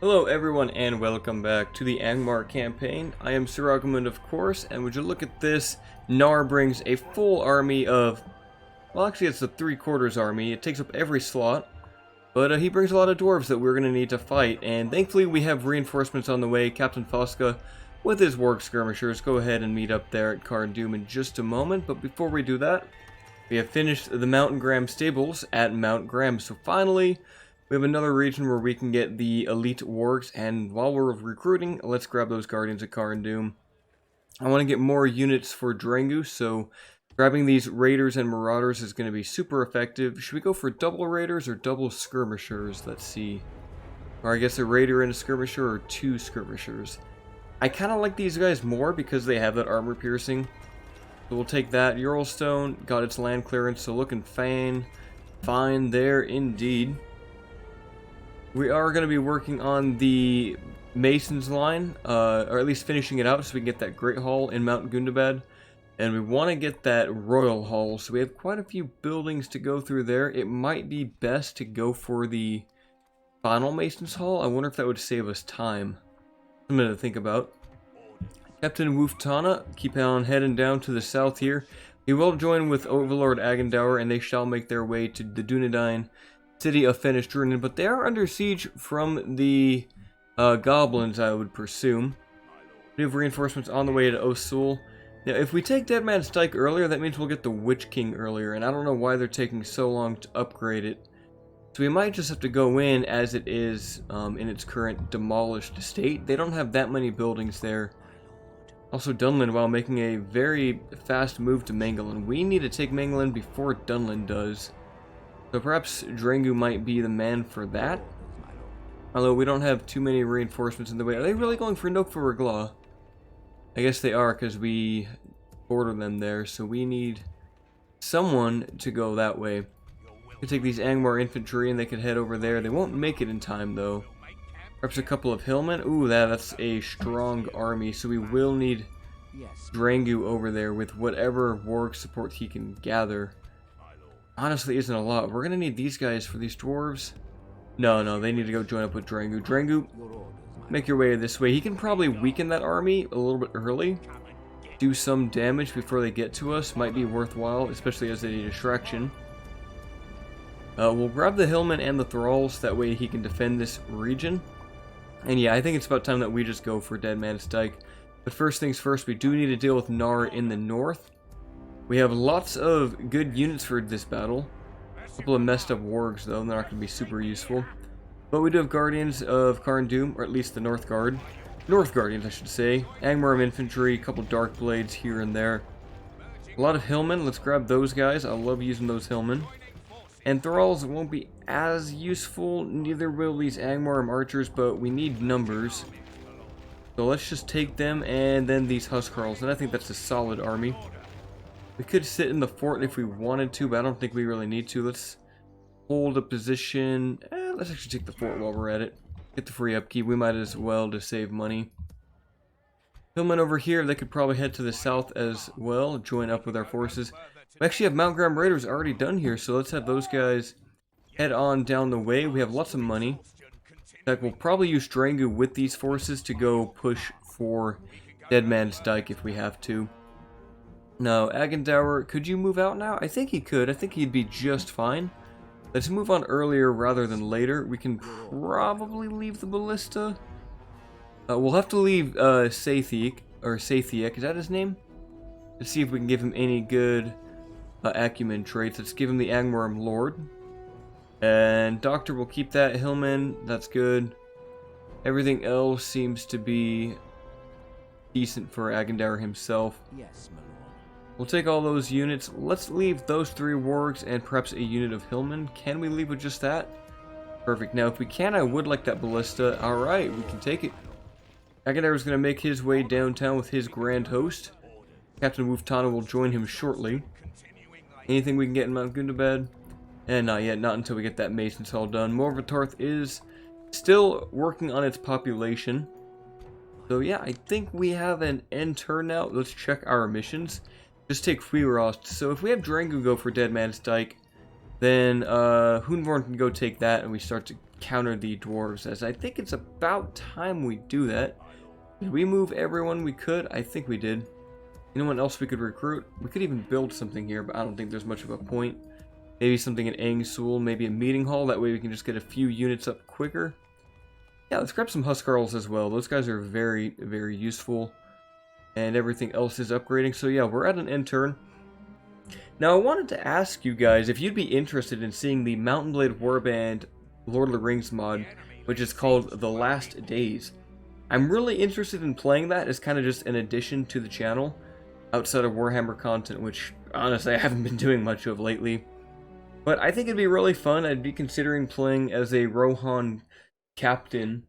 Hello everyone and welcome back to the Angmar campaign. I am Sir Agumund, of course, and would you look at this, Nar brings a full army of, well actually it's a 3/4 army, it takes up every slot, but he brings a lot of dwarves that we're going to need to fight, and thankfully we have reinforcements on the way. Captain Fosca with his warg skirmishers go ahead and meet up there at Cardoon in just a moment, but before we do that, we have finished the Mount Graham stables at Mount Graham, so finally we have another region where we can get the elite wargs, and while we're recruiting, let's grab those guardians of Cardoon. I want to get more units for Drengu, so grabbing these raiders and marauders is going to be super effective. Should we go for double raiders or double skirmishers? Let's see. Or I guess a raider and a skirmisher or 2 skirmishers. I kind of like these guys more because they have that armor piercing. So we'll take that. Urlstone got its land clearance, so looking fine there indeed. We are going to be working on the Masons line, or at least finishing it out so we can get that Great Hall in Mount Gundabad. And we want to get that Royal Hall, so we have quite a few buildings to go through there. It might be best to go for the final Masons Hall. I wonder if that would save us time. Something to think about. Captain Wuftana, keep on heading down to the south here. He will join with Overlord Agandaur, and they shall make their way to the Dunedain city of Fenish Drunen, but they are under siege from the goblins, I would presume. We have reinforcements on the way to Osul. Now, if we take Dead Man's Dyke earlier, that means we'll get the Witch King earlier, and I don't know why they're taking so long to upgrade it. So we might just have to go in as it is in its current demolished state. They don't have that many buildings there. Also, Dunlin, while making a very fast move to Mangalin. We need to take Mangalin before Dunlin does. So perhaps Drengu might be the man for that. Although we don't have too many reinforcements in the way. Are they really going for Nokfa? I guess they are, because we border them there. So we need someone to go that way. We can take these Angmar infantry and they can head over there. They won't make it in time though. Perhaps a couple of hillmen. Ooh, that's a strong army. So we will need Drengu over there with whatever warg support he can gather. Honestly, isn't a lot. We're gonna need these guys for these dwarves. No, they need to go join up with Drengu. Drengu, make your way this way. He can probably weaken that army a little bit early. Do some damage before they get to us. Might be worthwhile, especially as they need distraction. We'll grab the hillmen and the thralls. That way he can defend this region. And yeah, I think it's about time that we just go for Dead Man's Dyke. But first things first, we do need to deal with Nar in the north. We have lots of good units for this battle. A couple of messed up wargs though, they're not going to be super useful. But we do have Guardians of Cardoon, or at least the North Guard. North Guardians, I should say. Angmar infantry, a couple Dark Blades here and there. A lot of Hillmen, let's grab those guys. I love using those Hillmen. And Thralls won't be as useful, neither will these Angmar archers, but we need numbers. So let's just take them, and then these Huskarls, and I think that's a solid army. We could sit in the fort if we wanted to, but I don't think we really need to. Let's hold a position. Let's actually take the fort while we're at it. Get the free upkeep. We might as well to save money. Hillmen over here, they could probably head to the south as well, join up with our forces. We actually have Mount Graham Raiders already done here, so let's have those guys head on down the way. We have lots of money. In fact, we'll probably use Drengu with these forces to go push for Dead Man's Dyke if we have to. No, Agandaur, could you move out now? I think he could. I think he'd be just fine. Let's move on earlier rather than later. We can probably leave the ballista. We'll have to leave Sathiek, is that his name? Let's see if we can give him any good acumen traits. Let's give him the Angmar Lord. And Doctor will keep that. Hillman, that's good. Everything else seems to be decent for Agandaur himself. Yes, my lord. We'll take all those units. Let's leave those 3 wargs and perhaps a unit of hillmen. Can we leave with just that? Perfect. Now, if we can, I would like that ballista. Alright, we can take it. Agandaur is going to make his way downtown with his grand host. Captain Wuftana will join him shortly. Anything we can get in Mount Gundabad? And not yet, not until we get that Mason's Hall done. Morvatarth is still working on its population. So yeah, I think we have an end turn now. Let's check our missions. Just take Fuirost. So if we have Drengu go for Dead Man's Dyke, then Hunvorn can go take that, and we start to counter the dwarves, as I think it's about time we do that. Did we move everyone we could? I think we did. Anyone else we could recruit? We could even build something here, but I don't think there's much of a point. Maybe something in Angmar, maybe a meeting hall. That way we can just get a few units up quicker. Yeah, let's grab some Huskarls as well. Those guys are very, very useful. And everything else is upgrading. So yeah, we're at an end turn. Now I wanted to ask you guys if you'd be interested in seeing the Mountain Blade Warband Lord of the Rings mod, which is called The Last Days. I'm really interested in playing that as kind of just an addition to the channel, outside of Warhammer content, which honestly I haven't been doing much of lately. But I think it'd be really fun. I'd be considering playing as a Rohan captain.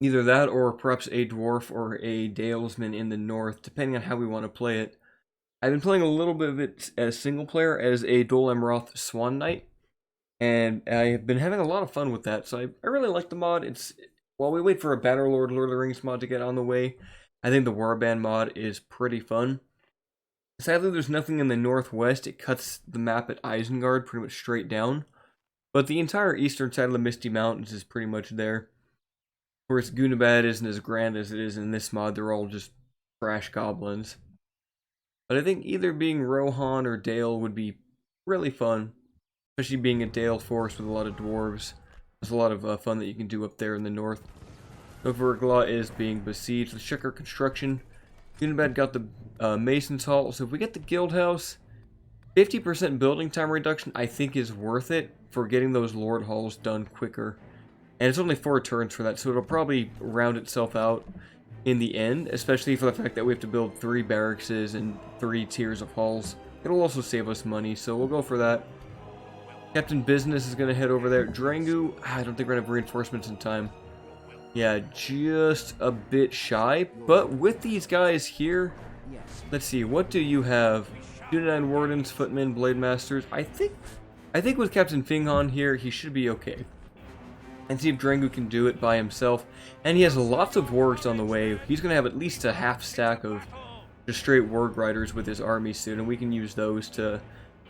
Either that or perhaps a dwarf or a dalesman in the north, depending on how we want to play it. I've been playing a little bit of it as single player as a Dol Amroth Swan Knight. And I have been having a lot of fun with that, so I really like the mod. While we wait for a Battlelord Lord of the Rings mod to get on the way, I think the Warband mod is pretty fun. Sadly, there's nothing in the northwest. It cuts the map at Isengard pretty much straight down. But the entire eastern side of the Misty Mountains is pretty much there. Of course, Gunabad isn't as grand as it is in this mod. They're all just trash goblins. But I think either being Rohan or Dale would be really fun. Especially being a Dale force with a lot of dwarves. There's a lot of fun that you can do up there in the north. Overlord is being besieged. Let's check our construction. Gunabad got the Mason's Hall. So if we get the Guild House, 50% building time reduction I think is worth it for getting those Lord Halls done quicker. And it's only 4 turns for that, so it'll probably round itself out in the end. Especially for the fact that we have to build 3 barracks and 3 tiers of halls. It'll also save us money, so we'll go for that. Captain Business is going to head over there. Drangu, I don't think we're going to have reinforcements in time. Yeah, just a bit shy. But with these guys here, let's see, what do you have? Dunedain Wardens, Footmen, Blade Masters. I think with Captain Finghan here, he should be okay. And see if Drangu can do it by himself. And he has lots of wargs on the way. He's going to have at least a half stack of just straight warg riders with his army soon. And we can use those to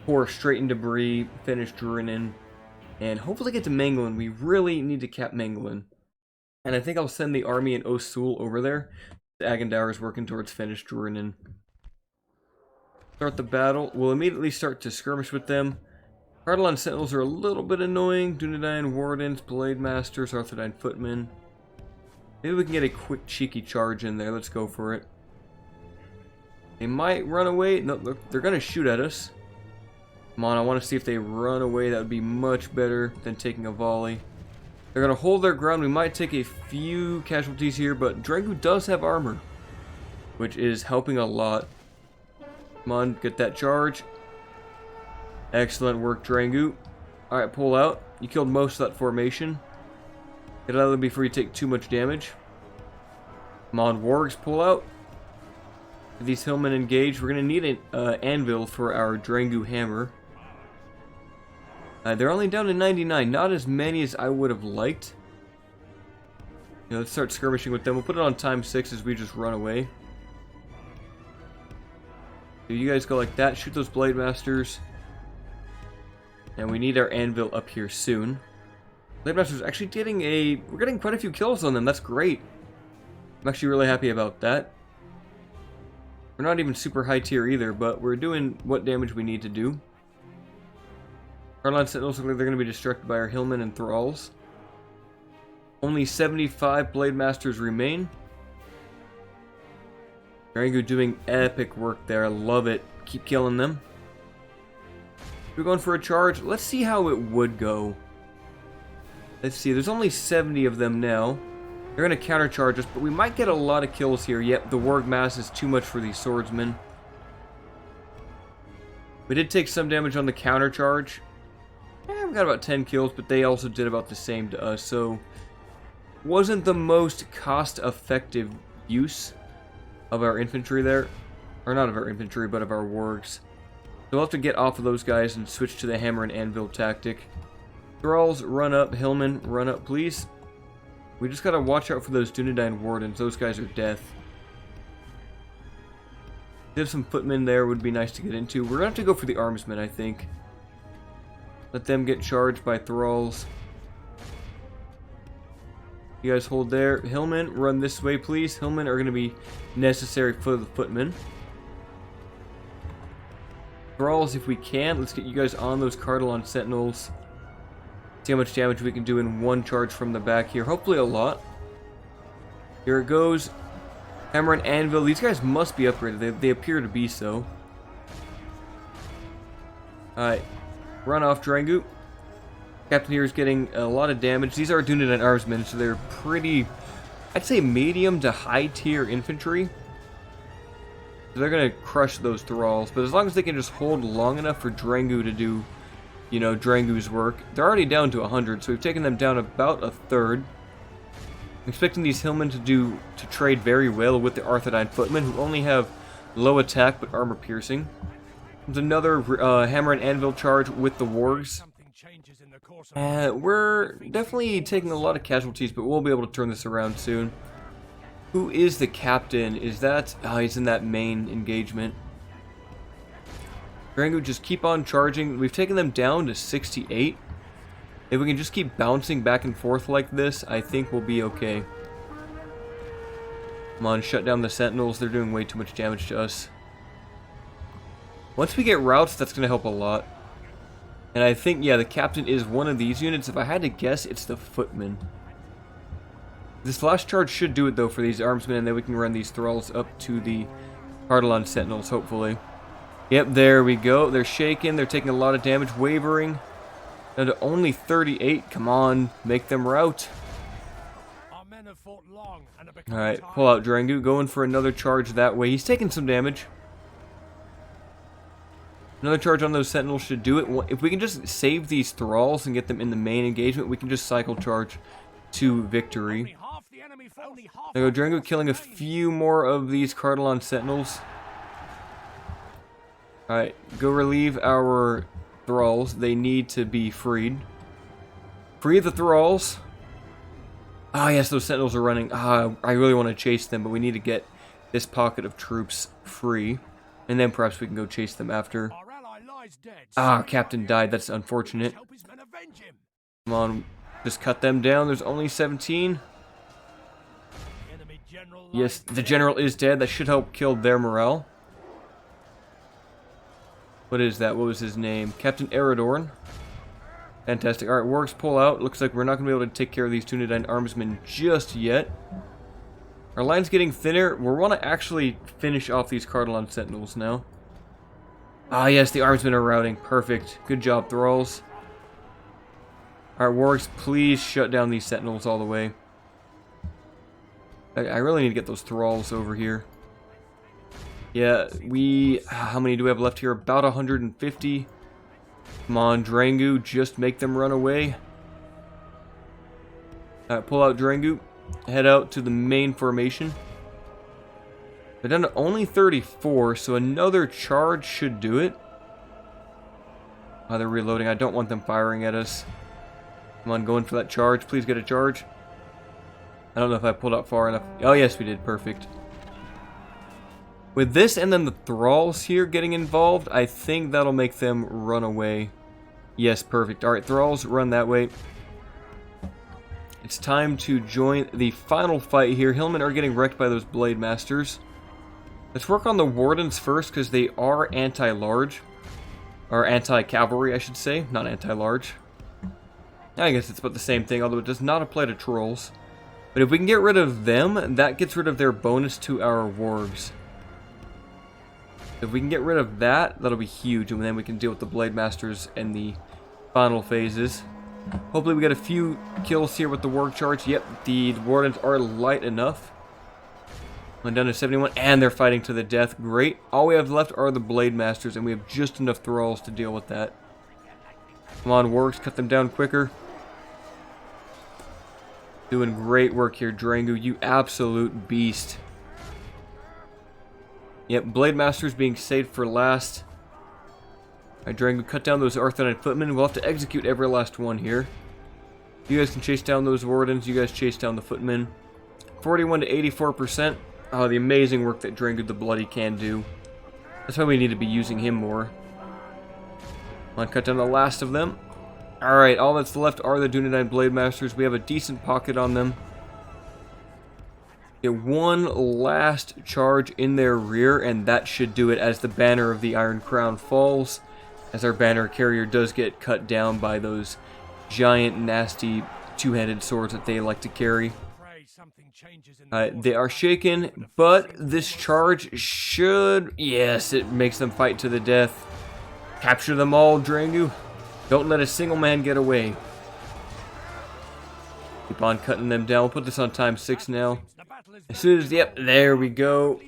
pour straight into Bree, finish Dunedain, and hopefully get to Menglin. We really need to cap Menglin. And I think I'll send the army in Osul over there. Agandaur is working towards finish Dunedain. Start the battle. We'll immediately start to skirmish with them. Cardolan Sentinels are a little bit annoying. Dunedain Wardens, Blade Masters, Arthedain Footmen. Maybe we can get a quick cheeky charge in there. Let's go for it. They might run away. No, they're going to shoot at us. Come on, I want to see if they run away. That would be much better than taking a volley. They're going to hold their ground. We might take a few casualties here, but Drangu does have armor, which is helping a lot. Come on, get that charge. Excellent work, Drangu. Alright, pull out. You killed most of that formation. Get out of there before you take too much damage. Come on, wargs, pull out. These hillmen engage. We're going to need an anvil for our Drangu hammer. They're only down to 99. Not as many as I would have liked. Let's start skirmishing with them. We'll put it on time 6 as we just run away. So you guys go like that. Shoot those Blade Masters. And we need our anvil up here soon. Blade Masters actually we're getting quite a few kills on them. That's great. I'm actually really happy about that. We're not even super high tier either, but we're doing what damage we need to do. Cardolan Sentinels look like they're going to be distracted by our Hillmen and Thralls. Only 75 Blade Masters remain. Drangu doing epic work there. I love it. Keep killing them. We're going for a charge. Let's see how it would go. Let's see. There's only 70 of them now. They're going to countercharge us, but we might get a lot of kills here. Yep, the warg mass is too much for these swordsmen. We did take some damage on the countercharge. We got about 10 kills, but they also did about the same to us, so wasn't the most cost-effective use of our infantry there. Or not of our infantry, but of our wargs. So we'll have to get off of those guys and switch to the hammer and anvil tactic. Thralls, run up. Hillmen, run up, please. We just gotta watch out for those Dunedain Wardens. Those guys are death. If some footmen there would be nice to get into. We're gonna have to go for the armsmen, I think. Let them get charged by Thralls. You guys hold there. Hillmen, run this way, please. Hillmen are going to be necessary for the footmen. Thralls, if we can. Let's get you guys on those Cardolan sentinels. See how much damage we can do in one charge from the back here. Hopefully a lot. Here it goes. Hammer and Anvil. These guys must be upgraded. They appear to be so. Alright. Run off, Drangu. Captain here is getting a lot of damage. These are Dunedain armsmen, so they're pretty, I'd say medium to high tier infantry. So they're going to crush those thralls, but as long as they can just hold long enough for Drangu to do, you know, Drangu's work. They're already down to 100, so we've taken them down about a third. I'm expecting these hillmen to trade very well with the Arthedain footmen, who only have low attack but armor piercing. There's another hammer and anvil charge with the wargs. We're definitely taking a lot of casualties, but we'll be able to turn this around soon. Who is the captain? Is that... Oh, he's in that main engagement. Drangu, just keep on charging. We've taken them down to 68. If we can just keep bouncing back and forth like this, I think we'll be okay. Come on, shut down the sentinels. They're doing way too much damage to us. Once we get routes, that's going to help a lot. And I think, yeah, the captain is one of these units. If I had to guess, it's the footman. This last charge should do it, though, for these armsmen, and then we can run these thralls up to the Cardolan sentinels, hopefully. Yep, there we go. They're shaking. They're taking a lot of damage. Wavering. Down to only 38. Come on. Make them rout. Alright, pull out Drangu. Going for another charge that way. He's taking some damage. Another charge on those sentinels should do it. If we can just save these thralls and get them in the main engagement, we can just cycle charge to victory. There go Drangu, killing a few more of these Cardolan sentinels. Alright, go relieve our thralls. They need to be freed. Free the thralls. Ah, yes, those sentinels are running. Ah, I really want to chase them, but we need to get this pocket of troops free. And then perhaps we can go chase them after. Ah, Captain died. That's unfortunate. Come on, just cut them down. There's only 17. Yes, the general is dead. That should help kill their morale. What is that? What was his name? Captain Eriador. Fantastic. Alright, wargs pull out. Looks like we're not going to be able to take care of these Dunedain armsmen just yet. Our line's getting thinner. We want to actually finish off these Cardolan sentinels now. Ah, yes, the armsmen are routing. Perfect. Good job, thralls. Alright, wargs, please shut down these sentinels all the way. I really need to get those thralls over here. Yeah, how many do we have left here? About 150. Come on, Drangu, just make them run away. Alright, pull out Drangu. Head out to the main formation. They're down to only 34, so another charge should do it. Oh, they're reloading. I don't want them firing at us. Come on, going for that charge. Please get a charge. I don't know if I pulled out far enough. Oh, yes, we did. Perfect. With this and then the thralls here getting involved, I think that'll make them run away. Yes, perfect. Alright, thralls, run that way. It's time to join the final fight here. Hillmen are getting wrecked by those blade masters. Let's work on the wardens first, because they are anti-large. Or anti-cavalry, I should say. Not anti-large. I guess it's about the same thing, although it does not apply to trolls. But if we can get rid of them, that gets rid of their bonus to our wargs. If we can get rid of that, that'll be huge, and then we can deal with the blade masters and the final phases. Hopefully we get a few kills here with the warg charge. Yep, the wardens are light enough. Went down to 71, and they're fighting to the death. Great. All we have left are the blade masters, and we have just enough thralls to deal with that. Come on, wargs, cut them down quicker. Doing great work here, Drangu. You absolute beast. Yep, blade masters being saved for last. Alright, Drangu, cut down those Arthedain footmen. We'll have to execute every last one here. You guys can chase down those wardens. You guys chase down the footmen. 41 to 84%. Oh, the amazing work that Drangu the Bloody can do. That's why we need to be using him more. Come on, cut down the last of them. Alright, all that's left are the Dunedain Blade Masters. We have a decent pocket on them. Get one last charge in their rear, and that should do it as the banner of the Iron Crown falls, as our banner carrier does get cut down by those giant, nasty, two-handed swords that they like to carry. They are shaken, but this charge should... Yes, it makes them fight to the death. Capture them all, Drangu. Don't let a single man get away. Keep on cutting them down. We'll put this on time 6 now. As soon as... Yep, there we go.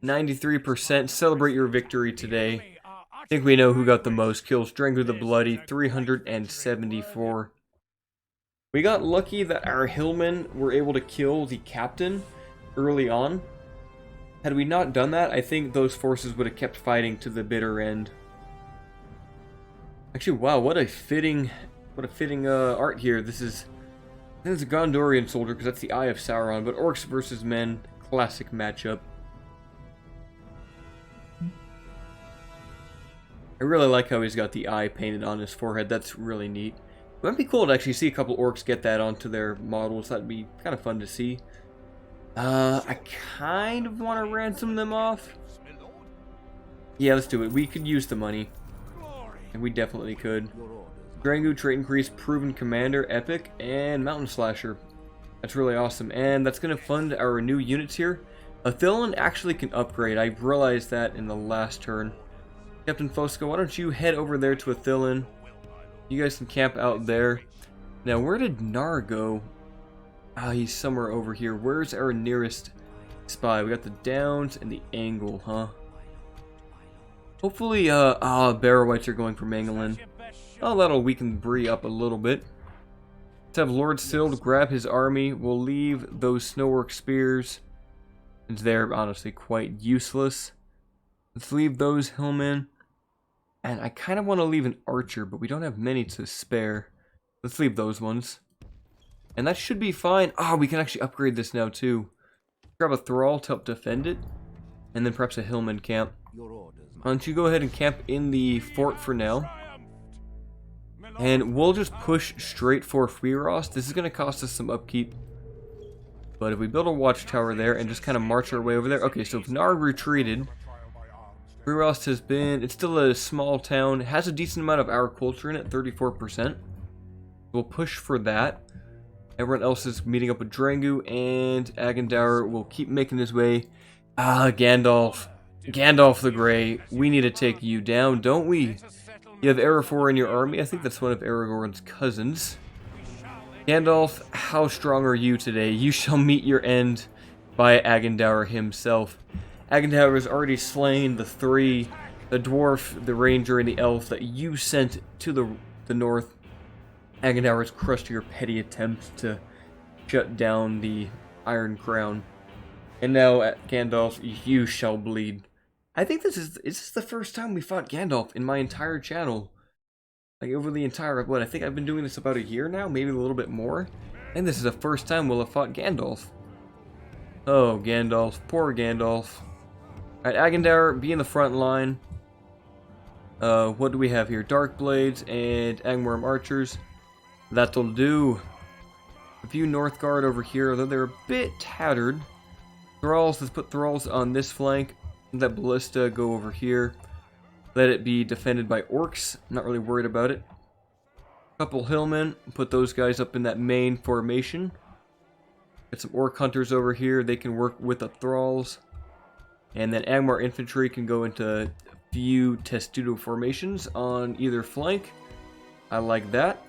93%. Celebrate your victory today. I think we know who got the most kills. Drangu the Bloody, 374. We got lucky that our hillmen were able to kill the captain early on. Had we not done that, I think those forces would have kept fighting to the bitter end. Actually, wow, what a fitting art here. This is, I think it's a Gondorian soldier because that's the Eye of Sauron, but orcs versus men, classic matchup. I really like how he's got the eye painted on his forehead. That's really neat. It might be cool to actually see a couple orcs get that onto their models. That'd be kind of fun to see. I kind of want to ransom them off. Yeah, let's do it. We could use the money. And we definitely could. Drangu, trait increase, proven commander, epic, and mountain slasher. That's really awesome. And that's going to fund our new units here. Arthedain actually can upgrade. I realized that in the last turn. Captain Fosco, why don't you head over there to Arthedain? You guys can camp out there. Now, where did Nar go? Ah, he's somewhere over here. Where's our nearest spy? We got the Downs and the Angle, huh? Hopefully, barrow wights are going for Mangalin. Oh, that'll weaken Bree up a little bit. Let's have Lord Sild grab his army. We'll leave those snowwork spears. They're honestly quite useless. Let's leave those hillmen. And I kind of want to leave an archer, but we don't have many to spare. Let's leave those ones. And that should be fine. Ah, we can actually upgrade this now too. Grab a thrall to help defend it. And then perhaps a hillman camp. Why don't you go ahead and camp in the fort for now. And we'll just push straight for Freerost. This is going to cost us some upkeep. But if we build a watchtower there and just kind of march our way over there. Okay, so if Nar retreated... Freerost has been... It's still a small town. It has a decent amount of our culture in it, 34%. We'll push for that. Everyone else is meeting up with Drangu, and Agandaur will keep making his way. Ah, Gandalf. Gandalf the Grey. We need to take you down, don't we? You have Eriador in your army. I think that's one of Aragorn's cousins. Gandalf, how strong are you today? You shall meet your end by Agandaur himself. Agandaur has already slain the 3, the dwarf, the ranger, and the elf that you sent to the north. Agandaur has crushed your petty attempt to shut down the Iron Crown. And now, at Gandalf, you shall bleed. I think is this the first time we fought Gandalf in my entire channel? Like, over the entire, what, I think I've been doing this about a year now, maybe a little bit more? I think this is the first time we'll have fought Gandalf. Oh, Gandalf. Poor Gandalf. Alright, Agandaur, be in the front line. What do we have here? Dark Blades and Angmar archers. That'll do. A few Northguard over here, although they're a bit tattered. Thralls, let's put Thralls on this flank. Let Ballista go over here. Let it be defended by Orcs. Not really worried about it. Couple Hillmen. Put those guys up in that main formation. Get some Orc Hunters over here. They can work with the Thralls. And then Angmar infantry can go into a few testudo formations on either flank. I like that.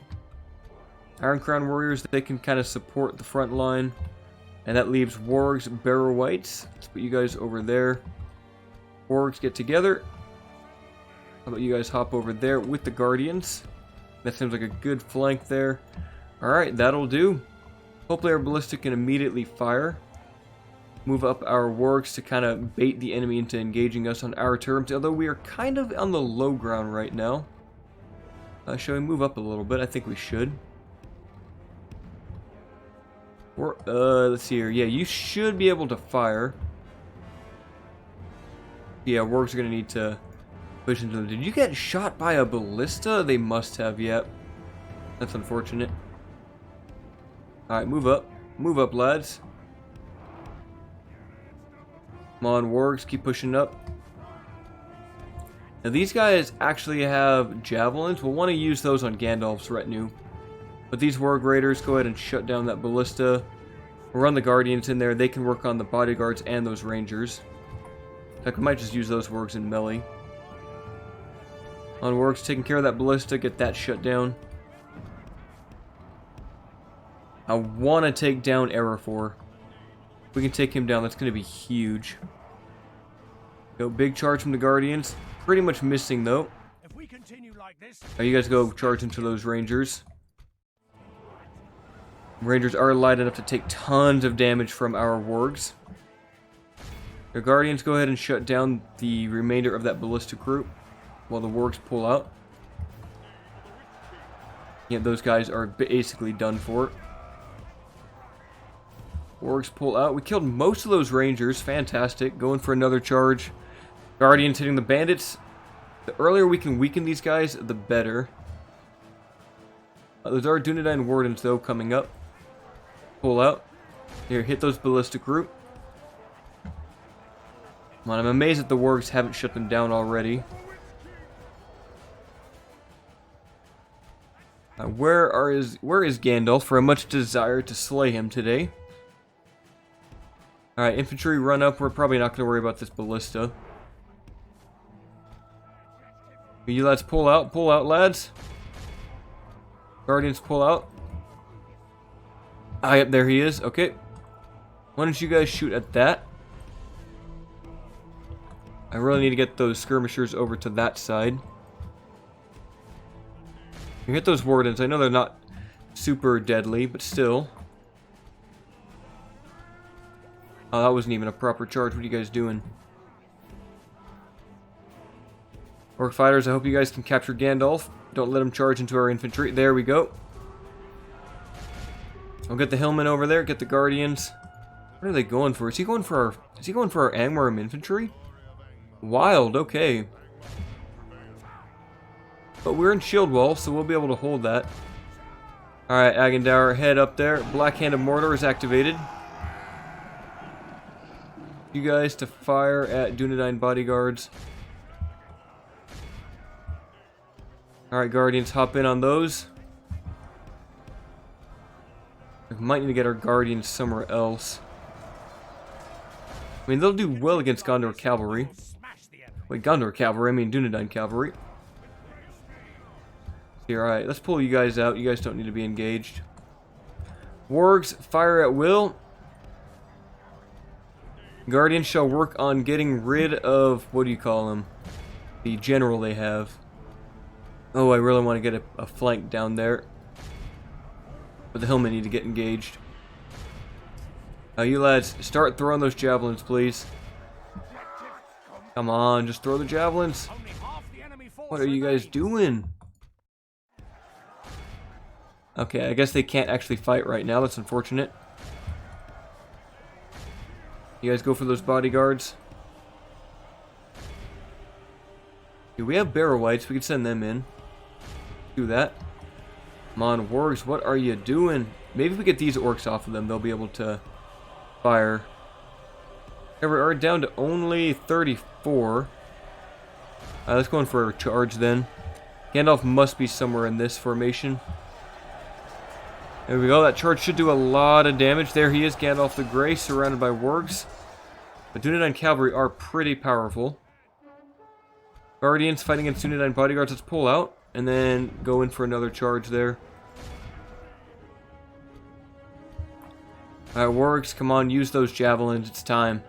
Iron Crown warriors, they can kind of support the front line. And that leaves wargs, barrow wights. Let's put you guys over there. Wargs get together. How about you guys hop over there with the guardians? That seems like a good flank there. Alright, that'll do. Hopefully our ballista can immediately fire. Move up our wargs to kind of bait the enemy into engaging us on our terms, although we are kind of on the low ground right now. Shall we move up a little bit? I think we should. Or, let's see here. Yeah, you should be able to fire. Yeah, wargs are going to need to push into them. Did you get shot by a ballista? They must have, yet. That's unfortunate. Alright, move up. Move up, lads. Come on, wargs, keep pushing up. Now these guys actually have javelins. We'll want to use those on Gandalf's retinue. But these warg raiders, go ahead and shut down that ballista. We'll run the guardians in there. They can work on the bodyguards and those rangers. In fact, we might just use those wargs in melee. On wargs, taking care of that ballista, get that shut down. I want to take down Eriador. If we can take him down, that's going to be huge. Go big charge from the guardians. Pretty much missing though. If we continue like this, Now you guys go charge into those rangers. Rangers are light enough to take tons of damage from our wargs. The guardians, go ahead and shut down the remainder of that ballistic group while the wargs pull out. Yeah, those guys are basically done for. Wargs pull out. We killed most of those rangers. Fantastic. Going for another charge. Guardians hitting the bandits. The earlier we can weaken these guys, the better. Those are Dunedain wardens though coming up. Pull out. Here, hit those ballistic group. Come on, I'm amazed that the wargs haven't shut them down already. Where is Gandalf? For I much desire to slay him today. Alright, infantry run up. We're probably not going to worry about this ballista. You lads pull out. Pull out, lads. Guardians pull out. Ah, yep, there he is. Okay. Why don't you guys shoot at that? I really need to get those skirmishers over to that side. You hit those wardens. I know they're not super deadly, but still. Oh, that wasn't even a proper charge. What are you guys doing? Orc fighters, I hope you guys can capture Gandalf. Don't let him charge into our infantry. There we go. I'll get the hillmen over there. Get the guardians. What are they going for? Is he going for our Angmar infantry? Wild. Okay. But we're in shield wall, so we'll be able to hold that. All right, Agandaur, head up there. Black Hand of Mordor is activated. You guys to fire at Dunedain bodyguards. Alright, guardians, hop in on those. We might need to get our guardians somewhere else. I mean, they'll do well against Gondor cavalry. Wait, Gondor cavalry? I mean Dunedain cavalry. Here, alright, let's pull you guys out. You guys don't need to be engaged. Wargs, fire at will. Guardians shall work on getting rid of, what do you call them? The general they have. Oh, I really want to get a flank down there. But the hillmen need to get engaged. You lads, start throwing those javelins, please. Come on, just throw the javelins. What are you guys doing? Okay, I guess they can't actually fight right now. That's unfortunate. You guys go for those bodyguards. Okay, we have barrow wights. We can send them in. Do that. Come on, wargs, what are you doing? Maybe if we get these orcs off of them, they'll be able to fire. Okay, we're down to only 34. Let's go in for a charge then. Gandalf must be somewhere in this formation. There we go. That charge should do a lot of damage. There he is, Gandalf the Grey, surrounded by wargs. The Dunedain cavalry are pretty powerful. Guardians fighting against Dunedain bodyguards. Let's pull out and then go in for another charge there. Alright, wargs, come on, use those javelins. It's time.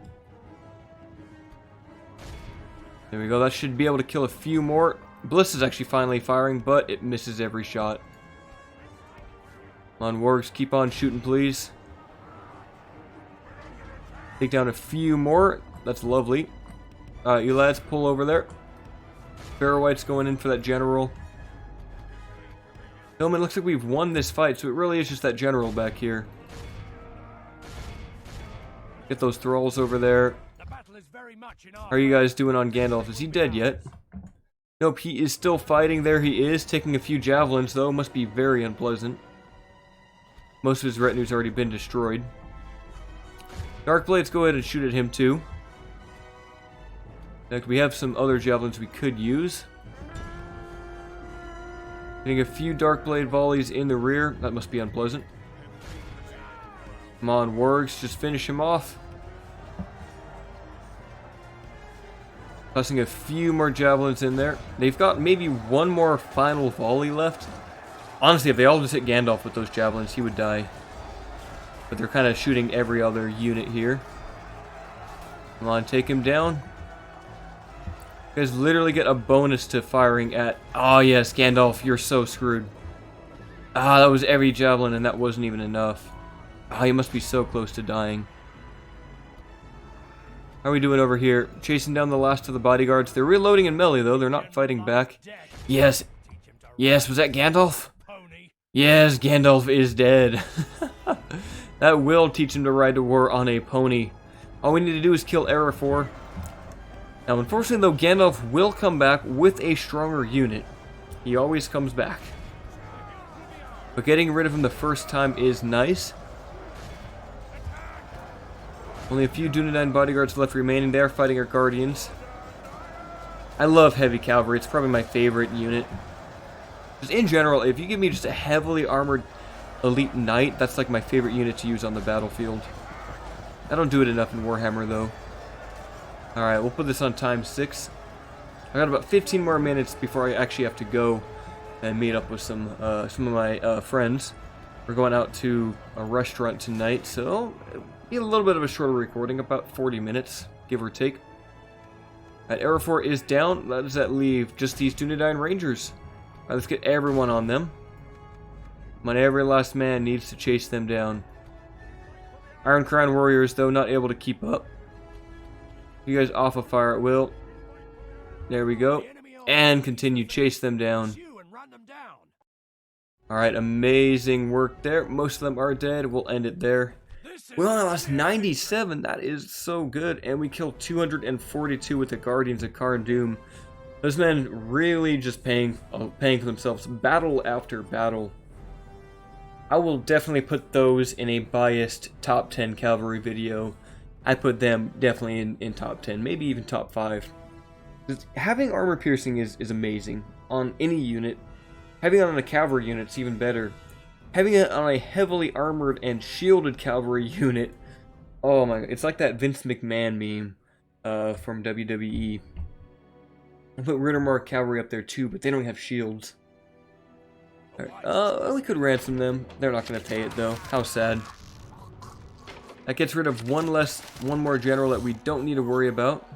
There we go. That should be able to kill a few more. Bliss is actually finally firing, but it misses every shot. Come on, wargs, keep on shooting, please. Take down a few more. That's lovely. You lads, pull over there. Barrow wights going in for that general. Hillman, looks like we've won this fight, so it really is just that general back here. Get those thralls over there. How are you guys doing on Gandalf? Is he dead yet? Nope, he is still fighting. There he is, taking a few javelins, though. Must be very unpleasant. Most of his retinue's already been destroyed. Darkblades, go ahead and shoot at him, too. In fact, we have some other javelins we could use. Getting a few dark blade volleys in the rear. That must be unpleasant. Come on, wargs, just finish him off. Tossing a few more javelins in there. They've got maybe one more final volley left. Honestly, if they all just hit Gandalf with those javelins, he would die. But they're kind of shooting every other unit here. Come on, take him down. You guys literally get a bonus to firing at... Oh yes, Gandalf, you're so screwed. Ah, that was every javelin and that wasn't even enough. Ah, you must be so close to dying. How are we doing over here? Chasing down the last of the bodyguards. They're reloading in melee though, they're not fighting back. Yes. Yes, was that Gandalf? Yes, Gandalf is dead. That will teach him to ride to war on a pony. All we need to do is kill Eriador. Now, unfortunately though, Gandalf will come back with a stronger unit. He always comes back. But getting rid of him the first time is nice. Only a few Dunedain bodyguards left remaining. They are fighting our guardians. I love heavy cavalry. It's probably my favorite unit. Just in general, if you give me just a heavily armored elite knight, that's like my favorite unit to use on the battlefield. I don't do it enough in Warhammer though. Alright, we'll put this on time 6. I got about 15 more minutes before I actually have to go and meet up with some of my friends. We're going out to a restaurant tonight, so it'll be a little bit of a shorter recording, about 40 minutes, give or take. Eriador is down. How does that leave? Just these Dunedain Rangers. Alright, let's get everyone on them. Come on, every last man needs to chase them down. Iron Crown Warriors, though, not able to keep up. You guys off of fire at will. There we go. And continue, chase them down. Alright, amazing work there. Most of them are dead. We'll end it there. We only lost 97. That is so good. And we killed 242 with the Guardians of Cardolan. Those men really just paying for themselves battle after battle. I will definitely put those in a biased top 10 cavalry video. I put them definitely in top 10, maybe even top 5. Having armor piercing is amazing on any unit. Having it on a cavalry unit is even better. Having it on a heavily armored and shielded cavalry unit, oh my god, it's like that Vince McMahon meme from WWE. I put Rhudaur cavalry up there too, but they don't have shields. Alright, we could ransom them. They're not going to pay it though. How sad. That gets rid of one more general that we don't need to worry about.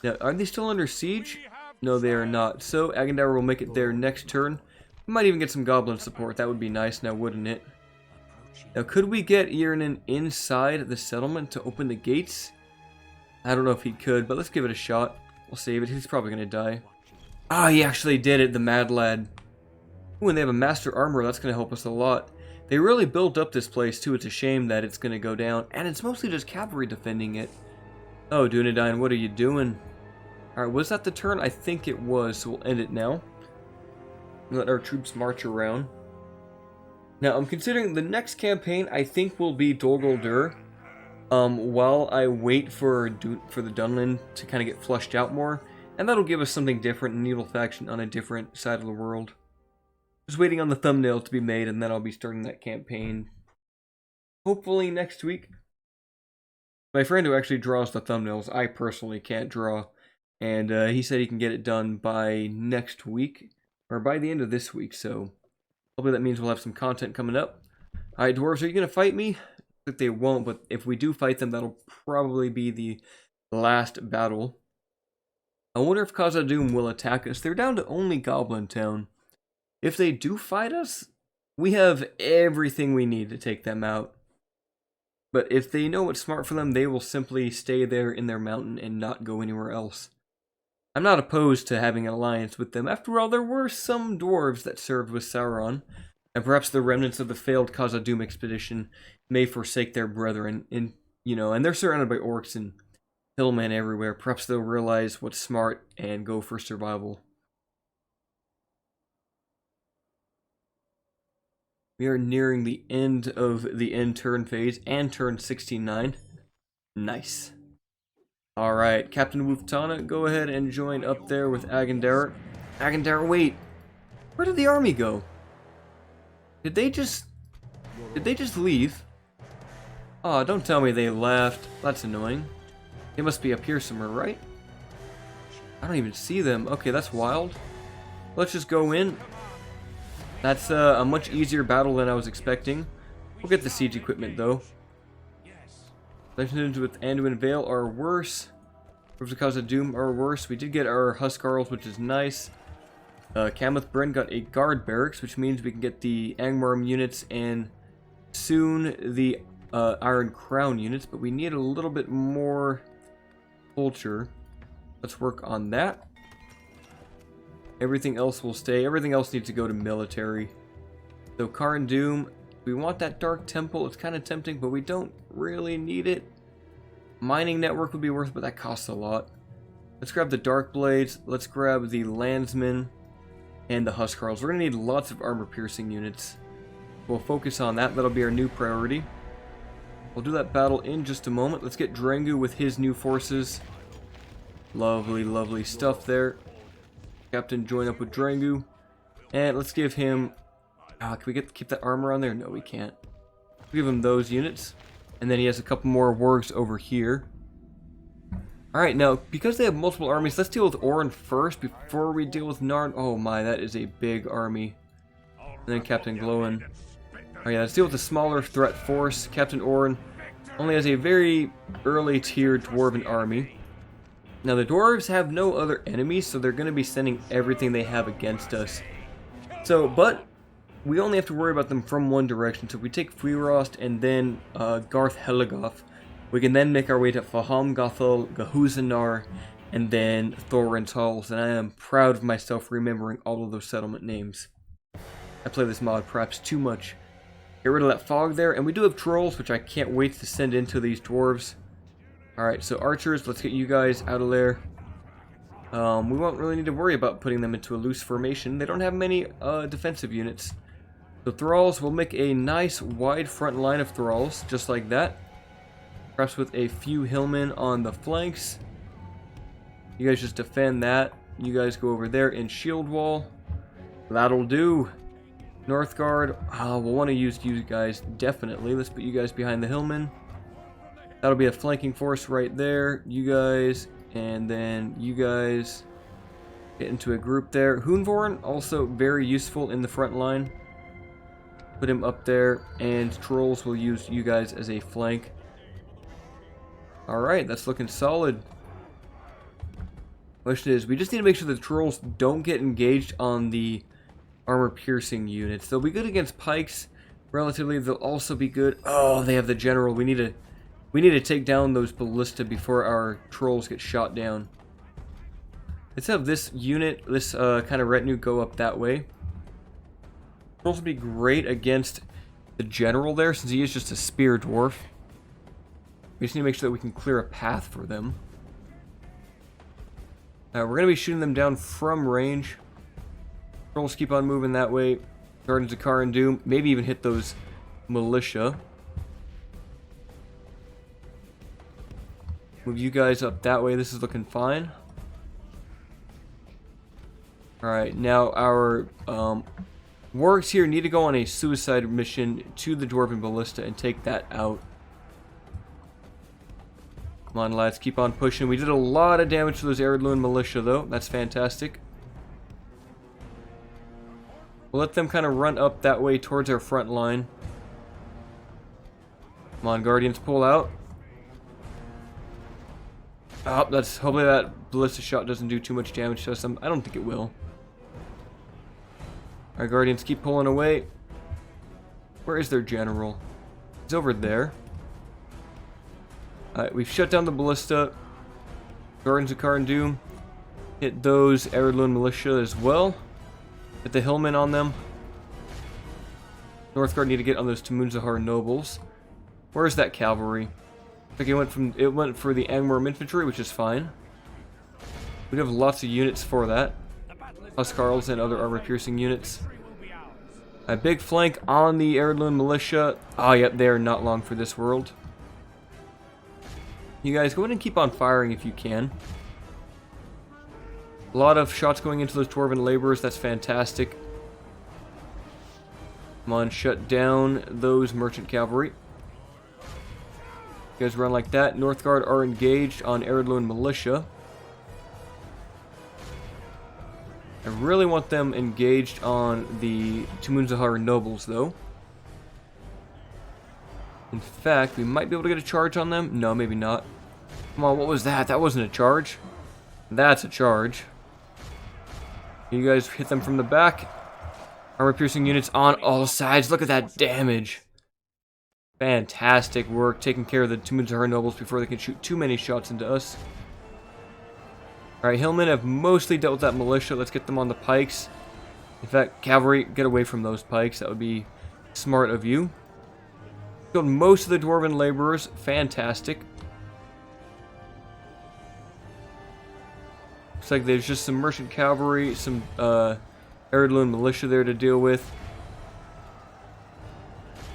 Now, are they still under siege? No, they are not. So, Agandaur will make it their next turn. We might even get some goblin support. That would be nice now, wouldn't it? Now, could we get Irinen inside the settlement to open the gates? I don't know if he could, but let's give it a shot. We'll save it. He's probably going to die. Ah, he actually did it, the mad lad. Ooh, and they have a master armor. That's going to help us a lot. They really built up this place, too. It's a shame that it's going to go down. And it's mostly just cavalry defending it. Oh, Dunedain, what are you doing? Alright, was that the turn? I think it was, so we'll end it now. Let our troops march around. Now, I'm considering the next campaign, I think, will be Dol Guldur. While I wait for the Dunlin to kind of get flushed out more. And that'll give us something different, a Needle faction on a different side of the world. Just waiting on the thumbnail to be made, and then I'll be starting that campaign. Hopefully next week. My friend who actually draws the thumbnails, I personally can't draw. And he said he can get it done by next week. Or by the end of this week, so hopefully that means we'll have some content coming up. Alright, dwarves, are you going to fight me? I think they won't, but if we do fight them, that'll probably be the last battle. I wonder if Khazad-dûm will attack us. They're down to only Goblin Town. If they do fight us, we have everything we need to take them out. But if they know what's smart for them, they will simply stay there in their mountain and not go anywhere else. I'm not opposed to having an alliance with them. After all, there were some dwarves that served with Sauron, and perhaps the remnants of the failed Khazad-dûm expedition may forsake their brethren. And they're surrounded by orcs and hillmen everywhere. Perhaps they'll realize what's smart and go for survival. We are nearing the end of the end turn phase and turn 69. Nice. Alright, Captain Wuftana, go ahead and join up there with Agandaur. Agandaur, wait! Where did the army go? Did they just leave? Oh, don't tell me they left. That's annoying. They must be up here somewhere, right? I don't even see them. Okay, that's wild. Let's just go in. That's a much easier battle than I was expecting. We'll get the siege equipment though. Legends with Anduin Vale are worse. Rooms of Cause of Doom are worse. We did get our Huskarls, which is nice. Kameth Bryn got a guard barracks, which means we can get the Angmar units and soon the Iron Crown units, but we need a little bit more culture. Let's work on that. Everything else will stay. Everything else needs to go to military. So Karn Doom, we want that Dark Temple. It's kind of tempting, but we don't really need it. Mining network would be worth it, but that costs a lot. Let's grab the Dark Blades. Let's grab the Landsmen and the Huskarls. We're going to need lots of armor-piercing units. We'll focus on that. That'll be our new priority. We'll do that battle in just a moment. Let's get Drengu with his new forces. Lovely, lovely stuff there. Captain, join up with Drengu. And let's give him... can we keep that armor on there? No, we can't. Give him those units. And then he has a couple more wargs over here. Alright, now, because they have multiple armies, let's deal with Orin first before we deal with Narn. Oh my, that is a big army. And then Captain Glowin. Oh yeah, let's deal with the smaller threat force. Captain Orin only has a very early tier dwarven army. Now the dwarves have no other enemies, so they're going to be sending everything they have against us. So, but we only have to worry about them from one direction. So if we take Fuirost and then Garth Heligoth, we can then make our way to Faham Gothel, Gahuzanar, and then Thorin's Halls. And I am proud of myself remembering all of those settlement names. I play this mod perhaps too much. Get rid of that fog there, and we do have trolls, which I can't wait to send into these dwarves. Alright, so archers, let's get you guys out of there. We won't really need to worry about putting them into a loose formation. They don't have many defensive units. So thralls, we'll make a nice wide front line of thralls, just like that. Perhaps with a few hillmen on the flanks. You guys just defend that. You guys go over there in shield wall. That'll do. Northguard, we'll want to use you guys, definitely. Let's put you guys behind the hillmen. That'll be a flanking force right there. You guys, and then you guys get into a group there. Hoonvorn, also very useful in the front line. Put him up there, and trolls will use you guys as a flank. Alright, that's looking solid. Question is, we just need to make sure the trolls don't get engaged on the armor-piercing units. They'll be good against pikes. Relatively, they'll also be good. Oh, they have the general. We need to take down those ballista before our trolls get shot down. Let's have this unit, this kind of retinue, go up that way. Trolls will be great against the general there, since he is just a spear dwarf. We just need to make sure that we can clear a path for them. We're going to be shooting them down from range. Trolls keep on moving that way. Guardians of Karn Doom. Maybe even hit those militia. Move you guys up that way. This is looking fine. Alright, now our wargs here need to go on a suicide mission to the Dwarven Ballista and take that out. Come on, lads, keep on pushing. We did a lot of damage to those Eriador militia, though. That's fantastic. We'll let them kind of run up that way towards our front line. Come on, Guardians, pull out. Oh, hopefully that ballista shot doesn't do too much damage to us. I don't think it will. Our Guardians keep pulling away. Where is their general? He's over there. Alright, we've shut down the ballista. Guardians of Karn Doom. Hit those Eriador militia as well. Hit the hillmen on them. Northguard need to get on those Tumunzahar nobles. Where's that cavalry? I think it went for the Angmar infantry, which is fine. We have lots of units for that. Huskarls and other armor-piercing units. A big flank on the Eriador militia. Oh, yep, they are not long for this world. You guys go ahead and keep on firing if you can. A lot of shots going into those dwarven laborers. That's fantastic. Come on, shut down those merchant cavalry. You guys run like that. Northguard are engaged on Eriador and militia. I really want them engaged on the Tumunzahar nobles, though. In fact, we might be able to get a charge on them. No, maybe not. Come on, what was that? That wasn't a charge. That's a charge. You guys hit them from the back. Armor-piercing units on all sides. Look at that damage. Fantastic work taking care of the Tumunzahar nobles before they can shoot too many shots into us. Alright, hillmen have mostly dealt with that militia. Let's get them on the pikes. In fact, cavalry, get away from those pikes. That would be smart of you. Killed most of the dwarven laborers. Fantastic. Looks like there's just some merchant cavalry, some Eriador militia there to deal with.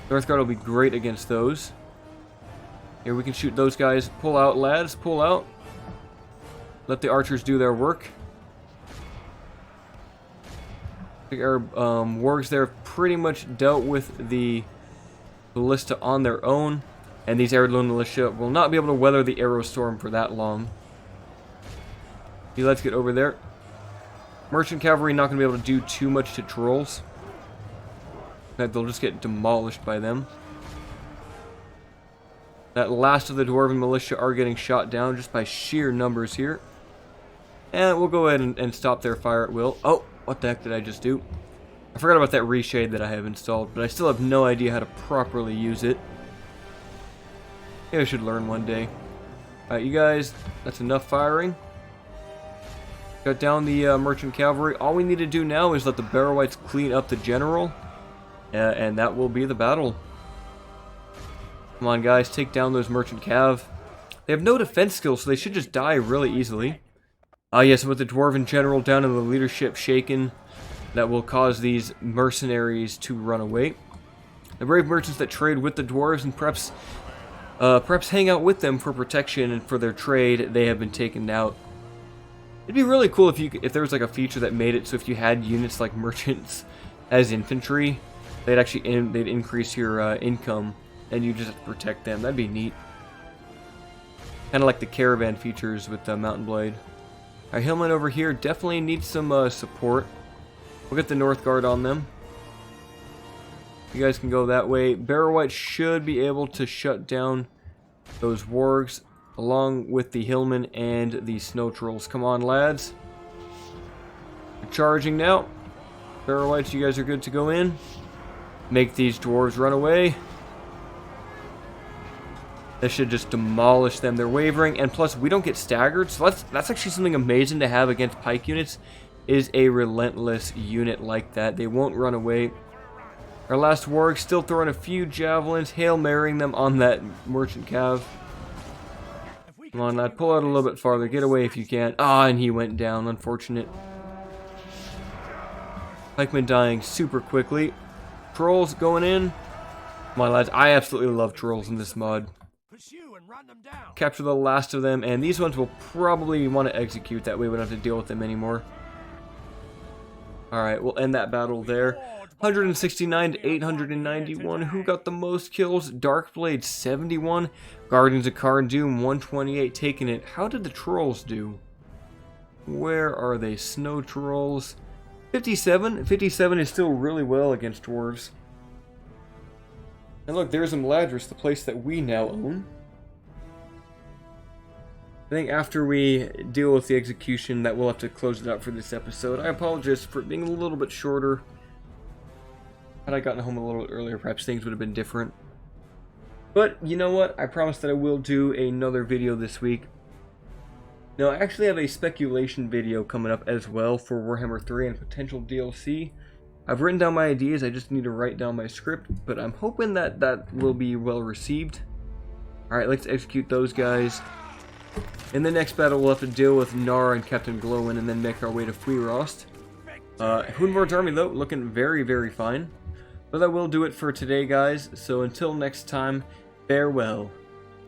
Northguard will be great against those. Here we can shoot those guys. Pull out, lads. Pull out. Let the archers do their work. I think our wargs there have pretty much dealt with the ballista on their own. And these Eriador militia will not be able to weather the arrow storm for that long. Let's get over there. Merchant cavalry not going to be able to do too much to trolls. They'll just get demolished by them. That last of the dwarven militia are getting shot down just by sheer numbers here. And we'll go ahead and stop their fire at will. Oh, what the heck did I just do? I forgot about that reshade that I have installed, but I still have no idea how to properly use it. Maybe I should learn one day. Alright, you guys, that's enough firing. Got down the merchant cavalry. All we need to do now is let the barrow wights clean up the general. And that will be the battle. Come on, guys. Take down those merchant cav. They have no defense skills, so they should just die really easily. Yes, with the dwarven general down in the leadership shaken, that will cause these mercenaries to run away. The brave merchants that trade with the dwarves and perhaps hang out with them for protection and for their trade, they have been taken out. It'd be really cool if there was like a feature that made it so if you had units like merchants as infantry, they'd increase your income, and you just have to protect them. That'd be neat. Kind of like the caravan features with the Mountain Blade. Our hillmen over here definitely need some support. We'll get the Northguard on them. You guys can go that way. Barrow wights should be able to shut down those wargs, along with the hillmen and the snow trolls. Come on, lads. We're charging now. Barrow wights, you guys are good to go in. Make these dwarves run away. This should just demolish them. They're wavering, and plus we don't get staggered, so that's actually something amazing to have against pike units, is a relentless unit like that. They won't run away. Our last warg still throwing a few javelins, Hail Marying them on that merchant cav. Come on, lad, pull out a little bit farther. Get away if you can. Ah, and he went down. Unfortunate. Pikemen dying super quickly. Trolls going in. Come on, lads. I absolutely love trolls in this mod. Capture the last of them, and these ones will probably want to execute. That way we don't have to deal with them anymore. Alright, we'll end that battle there. 169 to 891. Who got the most kills? Darkblade 71. Guardians of Cardoon 128 taking it. How did the trolls do? Where are they? Snow trolls. 57. 57 is still really well against dwarves. And look, there's Mladris, the place that we now own. I think after we deal with the execution that we'll have to close it out for this episode. I apologize for it being a little bit shorter. Had I gotten home a little earlier, perhaps things would have been different. But, you know what? I promise that I will do another video this week. Now, I actually have a speculation video coming up as well for Warhammer 3 and potential DLC. I've written down my ideas, I just need to write down my script, but I'm hoping that that will be well received. Alright, let's execute those guys. In the next battle, we'll have to deal with Gnar and Captain Glowin and then make our way to Fuirost. Hunvord's army, though, looking very, very fine. But that will do it for today, guys. So until next time, farewell.